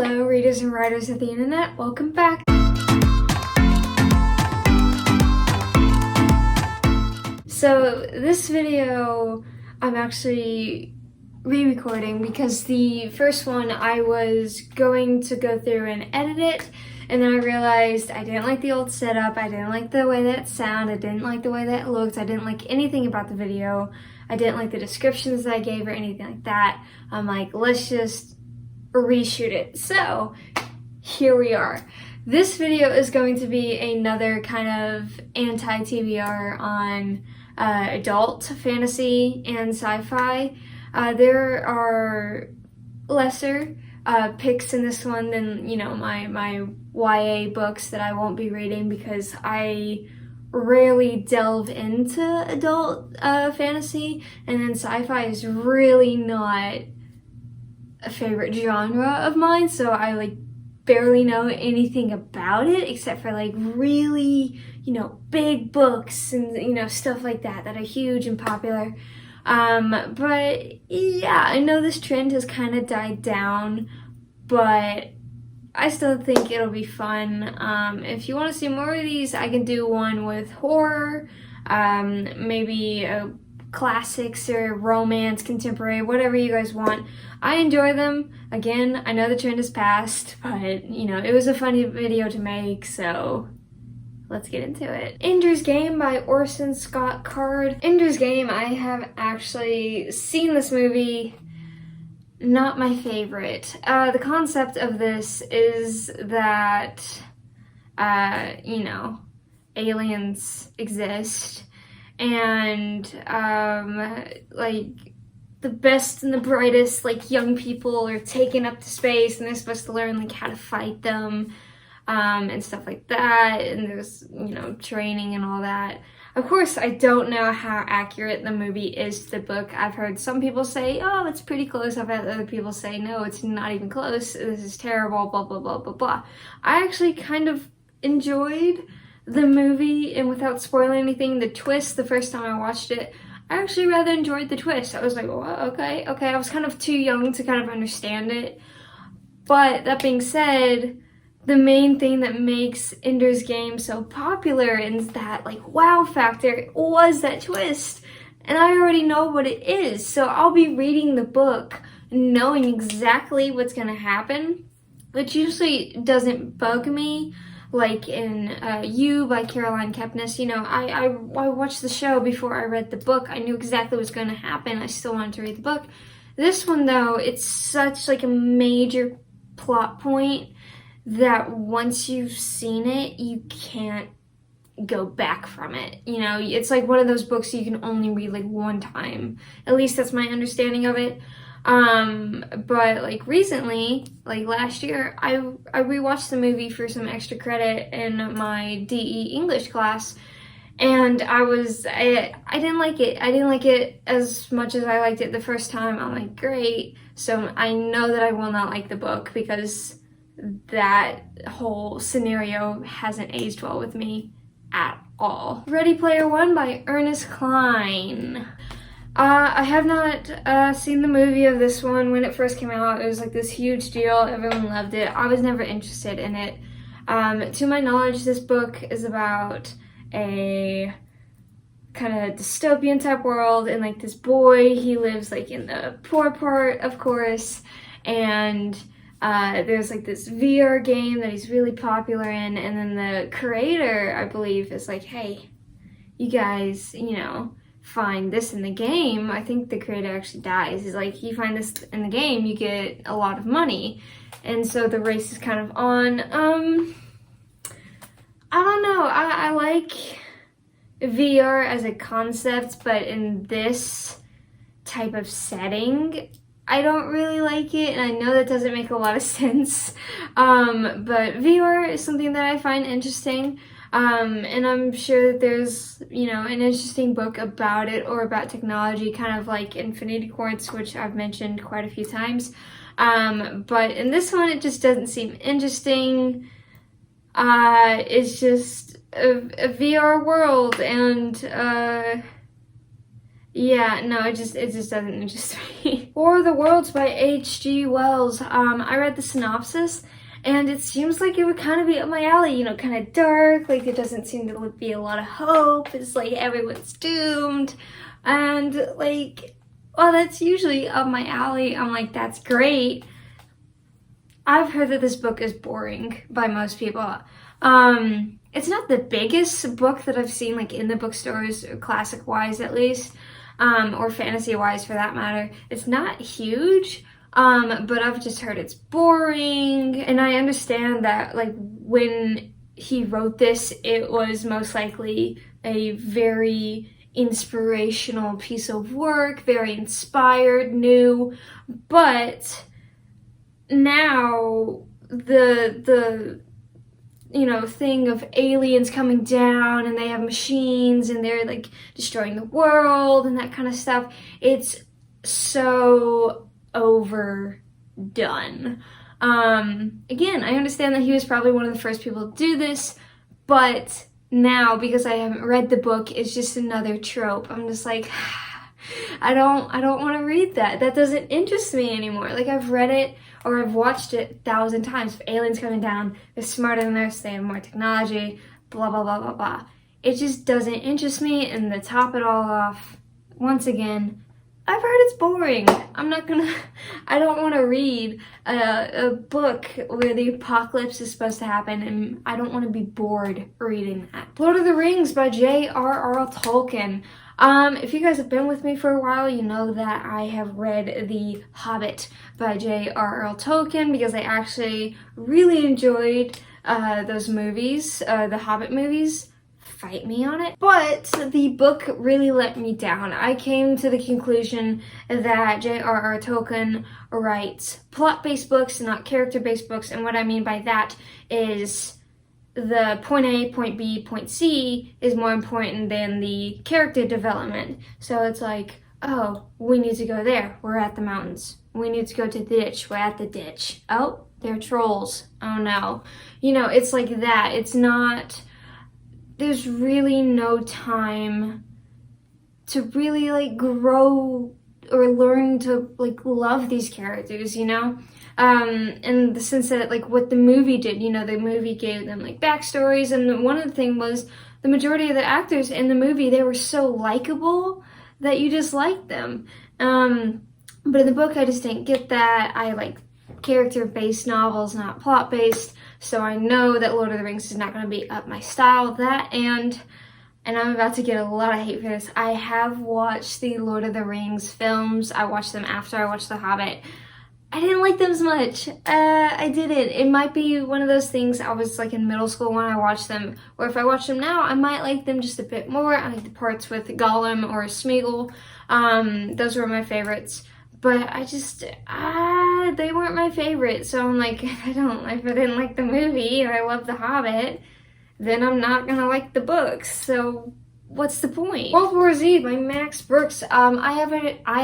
Hello, readers and writers of the internet. Welcome back. So this video I'm actually re-recording because the first one I was going to go through and edit it, and then I realized I didn't like the old setup, I didn't like the way that it sounded, I didn't like the way that it looked, I didn't like anything about the video, I didn't like the descriptions that I gave or anything like that. I'm like, let's just reshoot it. So here we are. This video is going to be another kind of anti-TBR on adult fantasy and sci-fi. There are lesser picks in this one than, you know, my YA books that I won't be reading because I rarely delve into adult fantasy, and then sci-fi is really not a favorite genre of mine, so I like barely know anything about it except for like really, you know, big books and, you know, stuff like that that are huge and popular. But yeah, I know this trend has kind of died down, but I still think it'll be fun. If you want to see more of these, I can do one with horror, maybe classics or romance, contemporary, whatever you guys want. I enjoy them. Again, I know the trend has passed, but, you know, it was a funny video to make, so let's get into it. Ender's Game by Orson Scott Card. Ender's Game, I have actually seen this movie. Not my favorite. The concept of this is that, you know, aliens exist, and like the best and the brightest like young people are taken up to space, and they're supposed to learn like how to fight them and stuff like that, and there's, you know, training and all that. Of course, I don't know how accurate the movie is to the book. I've heard some people say, oh, it's pretty close. I've had other people say, no, it's not even close, this is terrible, blah blah blah blah blah. I actually kind of enjoyed the movie, and without spoiling anything, the twist the first time I watched it, I actually rather enjoyed the twist. I was like, well, okay. I was kind of too young to kind of understand it. But that being said, the main thing that makes Ender's Game so popular and that like wow factor was that twist. And I already know what it is, so I'll be reading the book knowing exactly what's gonna happen, which usually doesn't bug me. Like in You by Caroline Kepnes, you know, I watched the show before I read the book. I knew exactly what's going to happen. I still wanted to read the book. This one, though, it's such like a major plot point that once you've seen it, you can't go back from it. You know, it's like one of those books you can only read like one time. At least that's my understanding of it. But like recently, like last year, I rewatched the movie for some extra credit in my DE English class, and I didn't like it. I didn't like it as much as I liked it the first time. I'm like, great. So I know that I will not like the book because that whole scenario hasn't aged well with me at all. Ready Player One by Ernest Cline. I have not seen the movie of this one. When it first came out, it was like this huge deal. Everyone loved it. I was never interested in it. To my knowledge, this book is about a kind of dystopian type world, and like this boy, he lives like in the poor part, of course, and there's like this VR game that he's really popular in, and then the creator, I believe, is like, hey, you guys, you know, find this in the game. I think the creator actually dies. He's like, you find this in the game, you get a lot of money. And so the race is kind of on. I don't know. I like VR as a concept, but in this type of setting, I don't really like it, and I know that doesn't make a lot of sense. But VR is something that I find interesting. And I'm sure that there's, you know, an interesting book about it or about technology, kind of like Infinity Quartz, which I've mentioned quite a few times. But in this one, it just doesn't seem interesting. It's just a VR world, and Yeah, no, it just doesn't interest me. War of the Worlds by H.G. Wells. I read the synopsis, and it seems like it would kind of be up my alley, you know, kind of dark, like it doesn't seem to be a lot of hope, it's like everyone's doomed, and like, well, that's usually up my alley. I'm like, that's great. I've heard that this book is boring by most people. It's not the biggest book that I've seen like in the bookstores, classic-wise at least, or fantasy-wise for that matter. It's not huge, but I've just heard it's boring, and I understand that like when he wrote this, it was most likely a very inspirational piece of work, very inspired, new, but now the you know, thing of aliens coming down and they have machines and they're like destroying the world and that kind of stuff, it's so overdone. Again, I understand that he was probably one of the first people to do this, but now, because I haven't read the book, it's just another trope. I'm just like, I don't want to read that. That doesn't interest me anymore. Like, I've read it or I've watched it 1,000 times. If aliens coming down, they're smarter than us, they have more technology, blah, blah, blah, blah, blah. It just doesn't interest me, and to top it all off, once again, I've heard it's boring. I don't want to read a book where the apocalypse is supposed to happen, and I don't want to be bored reading that. Lord of the Rings by J.R.R. Tolkien. If you guys have been with me for a while, you know that I have read The Hobbit by J.R.R. Tolkien because I actually really enjoyed those movies, the Hobbit movies. Fight me on it. But the book really let me down. I came to the conclusion that J.R.R. Tolkien writes plot-based books, not character-based books, and what I mean by that is the point A, point B, point C is more important than the character development. So it's like, oh, we need to go there. We're at the mountains. We need to go to the ditch. We're at the ditch. Oh, they're trolls. Oh no. You know, it's like that. It's not, there's really no time to really like grow or learn to like love these characters, you know? In the sense that like what the movie did, you know, the movie gave them like backstories, and one of the things was the majority of the actors in the movie, they were so likable that you just liked them. But in the book, I just didn't get that. I like character-based novels, not plot-based, so I know that Lord of the Rings is not going to be up my style. That and I'm about to get a lot of hate for this. I have watched the Lord of the Rings films. I watched them after I watched The Hobbit. I didn't like them as much. I didn't. It might be one of those things, I was like in middle school when I watched them, or if I watch them now, I might like them just a bit more. I like the parts with Gollum or Smeagol. Those were my favorites. But I just, they weren't my favorite. So I'm like, if I didn't like the movie and I love The Hobbit, then I'm not gonna like the books. So what's the point? World War Z by Max Brooks. I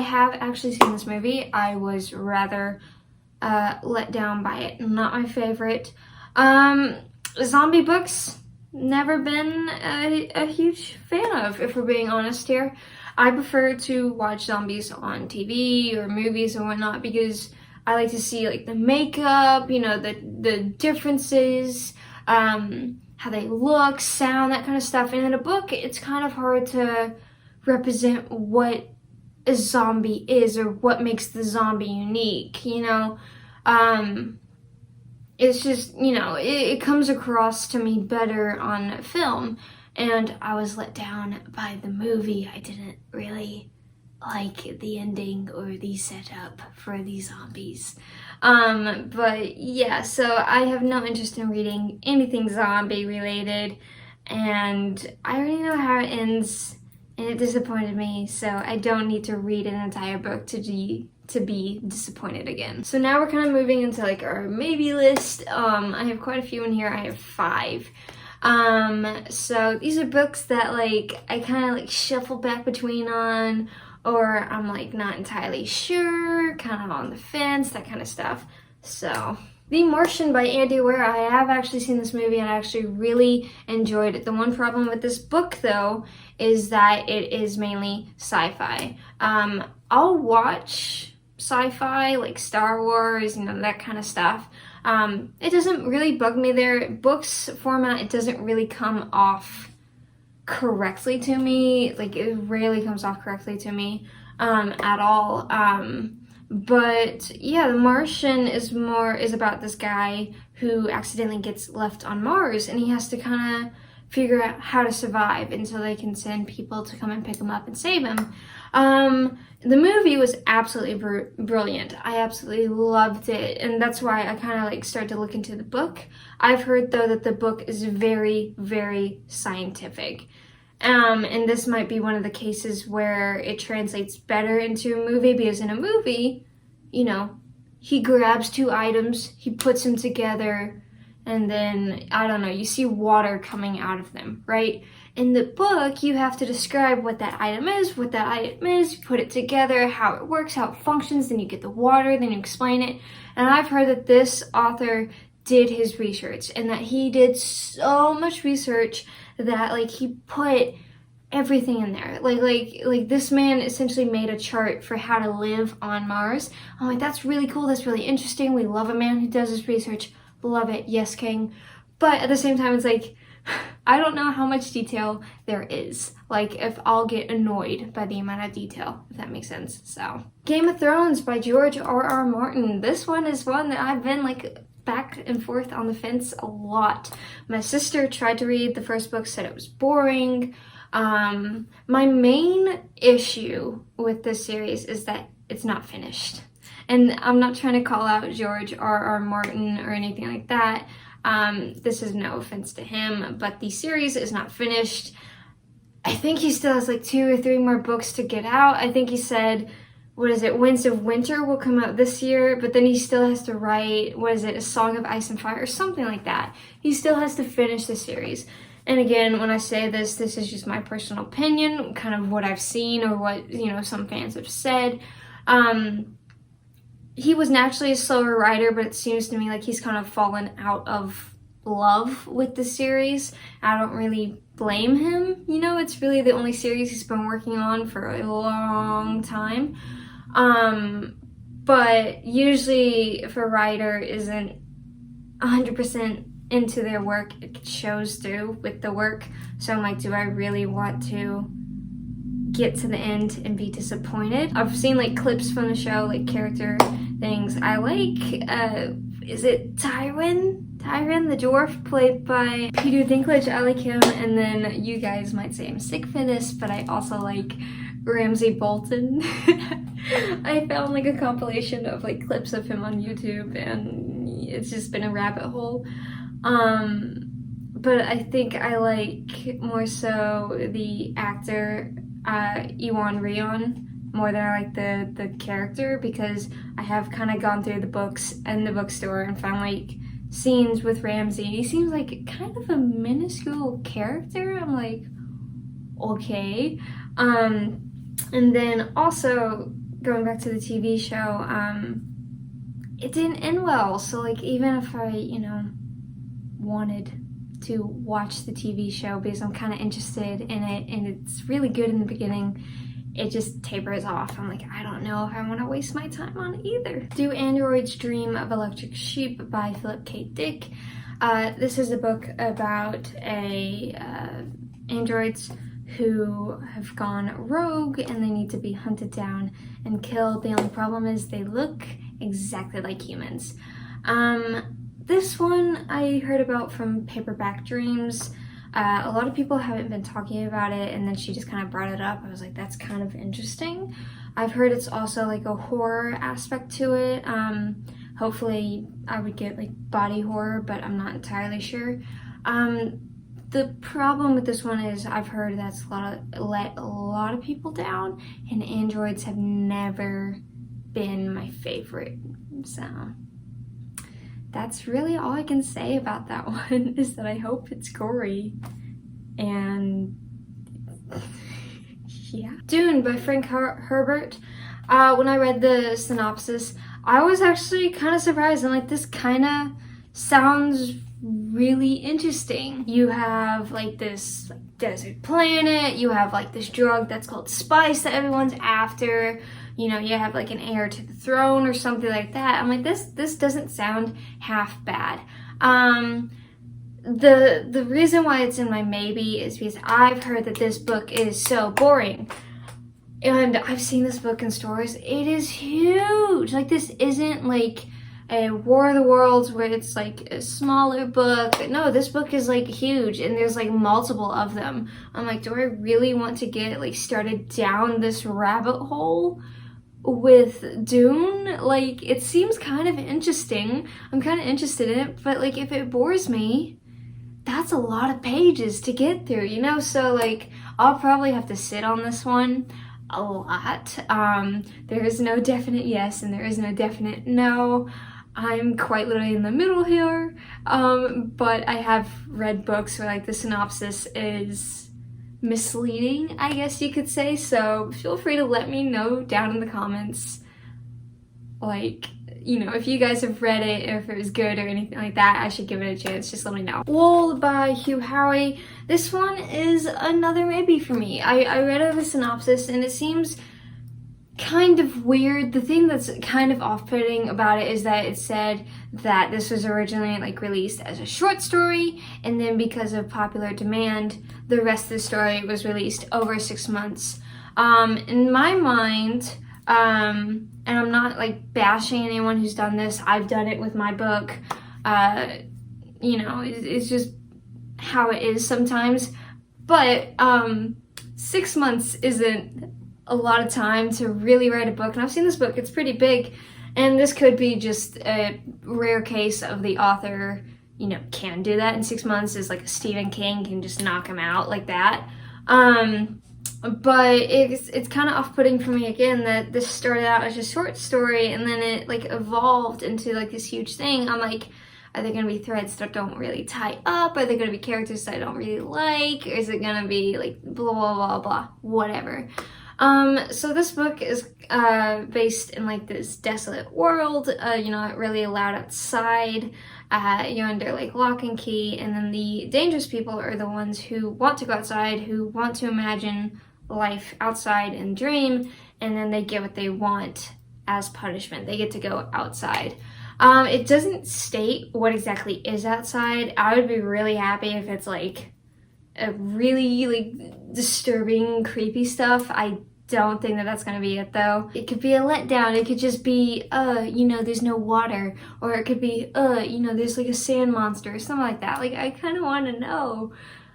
have actually seen this movie. I was rather let down by it. Not my favorite. Zombie books, never been a huge fan of, if we're being honest here. I prefer to watch zombies on TV or movies and whatnot because I like to see like the makeup, you know, the differences, how they look, sound, that kind of stuff. And in a book, it's kind of hard to represent what a zombie is or what makes the zombie unique, you know? It's just, you know, it comes across to me better on film. And I was let down by the movie. I didn't really like the ending or the setup for these zombies. But yeah, so I have no interest in reading anything zombie related, and I already know how it ends, and it disappointed me, so I don't need to read an entire book to be disappointed again. So now we're kind of moving into like our maybe list. I have quite a few in here. I have 5. So these are books that like I kind of like shuffle back between on, or I'm like not entirely sure, kind of on the fence, that kind of stuff. So The Martian by Andy Weir. I have actually seen this movie and I actually really enjoyed it. The one problem with this book, though, is that it is mainly sci-fi. I'll watch sci-fi, like Star Wars, that kind of stuff. It doesn't really bug me there. Books format, it doesn't really come off correctly to me. Like, it rarely comes off correctly to me at all. But yeah, The Martian is about this guy who accidentally gets left on Mars, and he has to kind of figure out how to survive until they can send people to come and pick him up and save him. The movie was absolutely brilliant. I absolutely loved it, and that's why I kind of like started to look into the book. I've heard, though, that the book is very, very scientific. And this might be one of the cases where it translates better into a movie, because in a movie, he grabs two items, he puts them together, and then, I don't know, you see water coming out of them, right? In the book, you have to describe what that item is, you put it together, how it works, how it functions, then you get the water, then you explain it. And I've heard that this author did his research, and that he did so much research that, like, he put everything in there. Like this man essentially made a chart for how to live on Mars. I'm like, that's really cool, that's really interesting. We love a man who does his research. Love it, yes, king. But at the same time, it's like, I don't know how much detail there is. Like, if I'll get annoyed by the amount of detail, if that makes sense. So, Game of Thrones by George R.R. Martin. This one is one that I've been like back and forth on the fence a lot. My sister tried to read the first book, said it was boring. My main issue with this series is that it's not finished. And I'm not trying to call out George R.R. Martin or anything like that. This is no offense to him, but the series is not finished. I think he still has like 2 or 3 more books to get out. I think he said, Winds of Winter will come out this year, but then he still has to write, A Song of Ice and Fire or something like that. He still has to finish the series. And again, when I say this is just my personal opinion, kind of what I've seen or what, some fans have said. He was naturally a slower writer, but it seems to me like he's kind of fallen out of love with the series. I don't really blame him. It's really the only series he's been working on for a long time. But usually if a writer isn't 100% into their work, it shows through with the work. So I'm like, do I really want to get to the end and be disappointed? I've seen like clips from the show, like character things. I like, is it Tywin, the dwarf, played by Peter Dinklage. I like him. And then you guys might say I'm sick for this, but I also like Ramsay Bolton. I found like a compilation of like clips of him on YouTube, and it's just been a rabbit hole. But I think I like more so the actor Iwan Rheon more than I like the character, because I have kind of gone through the books in the bookstore and found like scenes with Ramsay. He seems like kind of a minuscule character. I'm like, okay. And then also going back to the TV show, it didn't end well. So like, even if I, wanted to watch the TV show because I'm kind of interested in it and it's really good in the beginning, it just tapers off. I'm like, I don't know if I want to waste my time on it either. Do Androids Dream of Electric Sheep by Philip K. Dick. This is a book about androids who have gone rogue and they need to be hunted down and killed. The only problem is they look exactly like humans. This one I heard about from Paperback Dreams. A lot of people haven't been talking about it, and then she just kind of brought it up. I was like, that's kind of interesting. I've heard it's also like a horror aspect to it. Hopefully I would get like body horror, but I'm not entirely sure. The problem with this one is I've heard that's let a lot of people down, and androids have never been my favorite. So that's really all I can say about that one, is that I hope it's gory. And yeah. Dune by Frank Herbert. When I read the synopsis, I was actually kind of surprised. I'm like, this kind of sounds really interesting. You have like this desert planet, you have like this drug that's called spice that everyone's after, you know, you have like an heir to the throne or something like that. I'm like, this doesn't sound half bad. The reason why it's in my maybe is because I've heard that this book is so boring. And I've seen this book in stores. It is huge. Like, this isn't like a War of the Worlds where it's like a smaller book. No, this book is like huge, and there's like multiple of them. I'm like, do I really want to get like started down this rabbit hole with Dune? Like, it seems kind of interesting. I'm kind of interested in it, but like, if it bores me, that's a lot of pages to get through, you know? So like, I'll probably have to sit on this one a lot. There is no definite yes and there is no definite no. I'm quite literally in the middle here, but I have read books where like the synopsis is misleading, I guess you could say, so feel free to let me know down in the comments, like, you know, if you guys have read it, or if it was good or anything like that. I should give it a chance. Just let me know. Wool by Hugh, Howie. This one is another maybe for me. I read over the synopsis and it seems kind of weird. The thing that's kind of off-putting about it is that it said that this was originally like released as a short story, and then because of popular demand, the rest of the story was released over 6 months. In my mind, and I'm not like bashing anyone who's done this. I've done it with my book. You know, it's just how it is sometimes. But 6 months isn't a lot of time to really write a book. And I've seen this book, it's pretty big. And this could be just a rare case of the author, you know, can do that in 6 months. Is like a Stephen King can just knock him out like that. But it's kind of off-putting for me again that this started out as a short story and then it like evolved into like this huge thing. I'm like, are there going to be threads that don't really tie up? Are there going to be characters that I don't really like? Or is it going to be like blah, blah, blah, blah, whatever. So this book is based in like this desolate world, you know, not really allowed outside. You're under like lock and key, and then the dangerous people are the ones who want to go outside, who want to imagine life outside and dream, and then they get what they want as punishment. They get to go outside. It doesn't state what exactly is outside. I would be really happy if it's like a really like disturbing, creepy stuff. I don't think that that's gonna be it though. It could be a letdown. It could just be, you know, there's no water, or it could be, you know, there's like a sand monster or something like that. Like, I kind of want to know.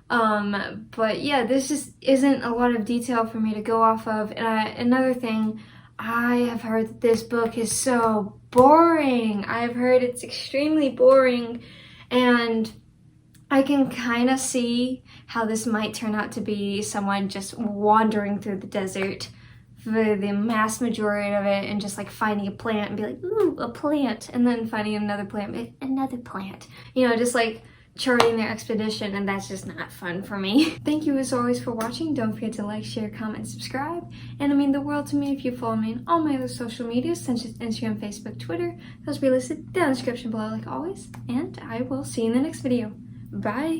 But yeah, this just isn't a lot of detail for me to go off of. And another thing, I have heard that this book is so boring. I've heard it's extremely boring, and I can kind of see how this might turn out to be someone just wandering through the desert for the mass majority of it and just like finding a plant and be like, ooh, a plant, and then finding another plant, like, another plant. You know, just like charting their expedition, and that's just not fun for me. Thank you as always for watching. Don't forget to like, share, comment, subscribe. And it mean the world to me if you follow me on all my other social medias, such as Instagram, Facebook, Twitter. Those will be listed down in the description below like always. And I will see you in the next video. Bye!